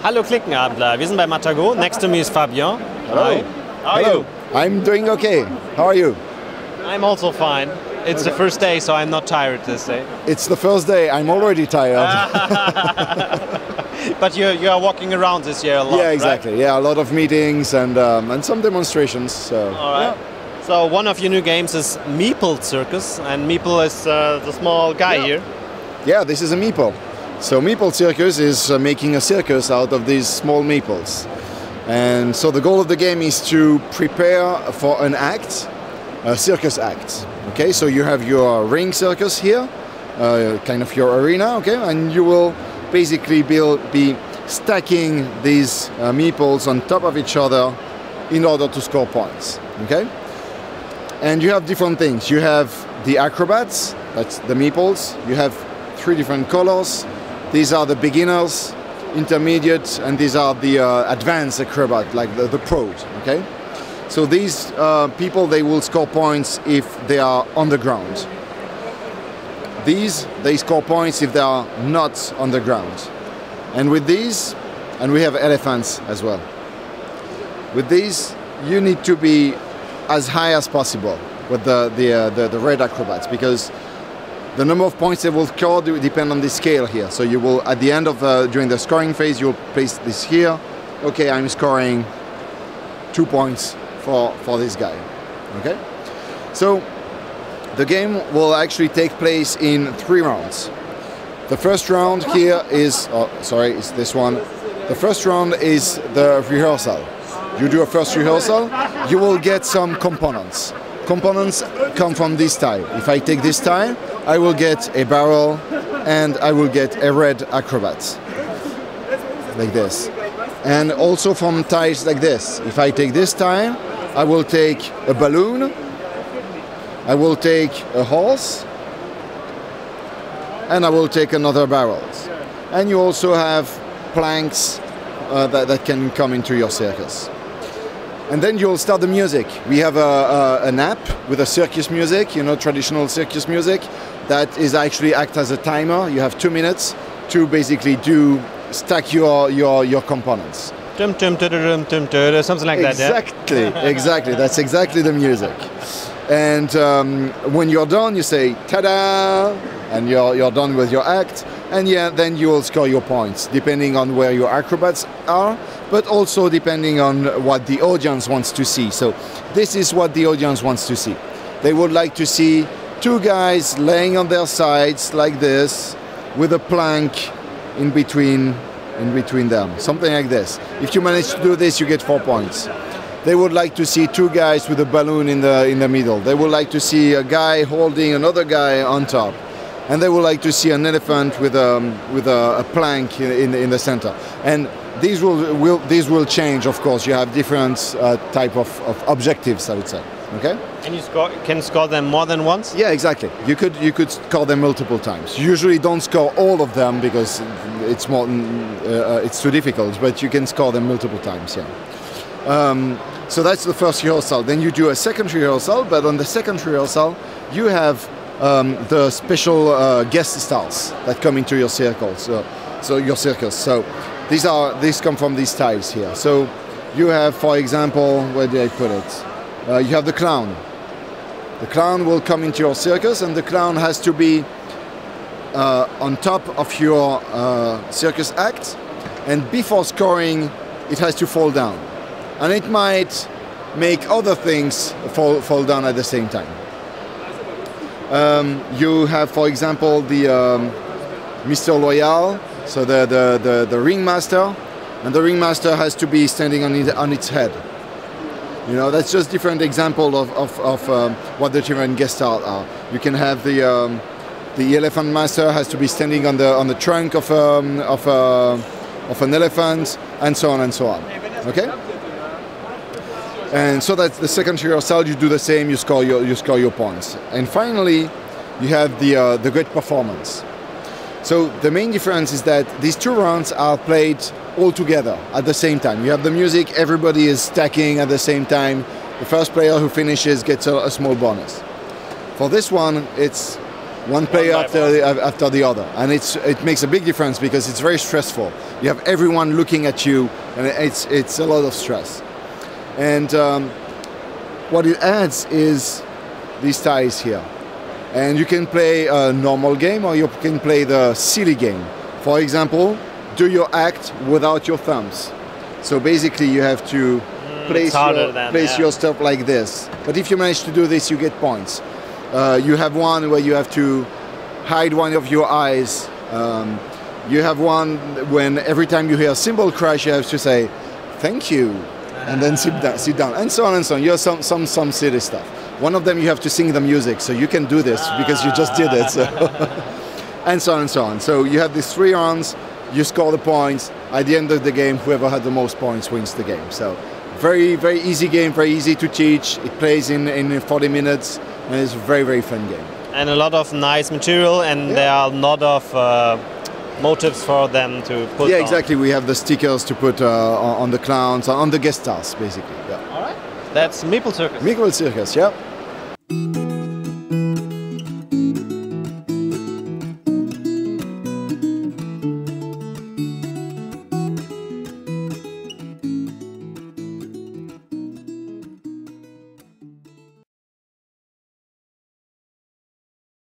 Hallo Cliquenabendler, wir sind bei Matagot. Next to me is Fabien. Hello. How are you? I'm doing okay. How are you? I'm also fine. It's the first day, so I'm not tired this day. It's the first day. I'm already tired. But you are walking around this year a lot, Yeah, exactly. right? Yeah, a lot of meetings and some demonstrations. So. All right. Yeah. So one of your new games is Meeple Circus, and Meeple is the small guy here. Yeah, this is a meeple. So Meeple Circus is making a circus out of these small meeples. And so the goal of the game is to prepare for an act, a circus act. Okay, so you have your ring circus here, kind of your arena, okay, and you will basically be stacking these meeples on top of each other in order to score points, okay? And you have different things. You have the acrobats, that's the meeples. You have 3 different colors. These are the beginners, intermediate, and these are the advanced acrobat, like the pros, okay? So these people, they will score points if they are on the ground. These, they score points if they are not on the ground. And with these, and we have elephants as well. With these, you need to be as high as possible with the red acrobats, because the number of points they will score depend on the scale here. So you will, at the end of during the scoring phase, you will place this here. Okay, I'm scoring 2 points for this guy. Okay, so the game will actually take place in 3 rounds. The first round here is, it's this one. The first round is the rehearsal. You do a first rehearsal. You will get some components. Components come from this tile. If I take this tile, I will get a barrel and I will get a red acrobat, like this. And also from tiles like this. If I take this tile, I will take a balloon, I will take a horse, and I will take another barrel. And you also have planks that can come into your circus. And then you'll start the music. We have an app with a circus music, you know, traditional circus music, that is actually act as a timer. You have 2 minutes to basically stack your components. Something like that, yeah? Exactly. That's exactly the music. And when you're done, you say, ta-da! And you're done with your act. And yeah, then you will score your points, depending on where your acrobats are, but also depending on what the audience wants to see. So this is what the audience wants to see. They would like to see 2 guys laying on their sides like this, with a plank in between them, something like this. If you manage to do this, you get 4 points. They would like to see 2 guys with a balloon in the middle. They would like to see a guy holding another guy on top. And they would like to see an elephant with a plank in the center. And these will change, of course. You have different type of objectives, I would say. Okay. And you can score them more than once? Yeah, exactly. You could score them multiple times. You usually don't score all of them because it's it's too difficult. But you can score them multiple times. Yeah. So that's the first rehearsal. Then you do a second rehearsal. But on the second rehearsal, you have the special guest stars that come into your circles, so your circus. So these come from these tiles here. So you have, for example, where did I put it? You have the clown. The clown will come into your circus, and the clown has to be on top of your circus act, and before scoring, it has to fall down, and it might make other things fall down at the same time. You have, for example, the Mr. Loyal, so the ringmaster, and the ringmaster has to be standing on its head. You know, that's just different example of what the different guest stars are. You can have the elephant master has to be standing on the trunk of an elephant, and so on and so on. Okay. And so that's the second rehearsal. You do the same. You score your points. And finally, you have the great performance. So the main difference is that these 2 rounds are played all together at the same time. You have the music. Everybody is stacking at the same time. The first player who finishes gets a small bonus. For this one, it's one player after the other, and it makes a big difference because it's very stressful. You have everyone looking at you, and it's a lot of stress. And what it adds is these ties here, and you can play a normal game or you can play the silly game. For example, do your act without your thumbs. So basically, you have to place your stuff like this. But if you manage to do this, you get points. You have one where you have to hide one of your eyes. You have one when every time you hear a cymbal crash, you have to say, "Thank you," and then sit down, and so on and so on. You have some silly stuff. One of them you have to sing the music, so you can do this because you just did it. So and so on and so on. So you have these 3 rounds. You score the points. At the end of the game, whoever had the most points wins the game. So very, very easy game, very easy to teach. It plays in 40 minutes, and it's a very, very fun game. And a lot of nice material, and there are a lot of motives for them to put on. Exactly. We have the stickers to put on the clowns, on the guest stars, basically. Yeah. All right. That's Meeple Circus. Meeple Circus, yeah.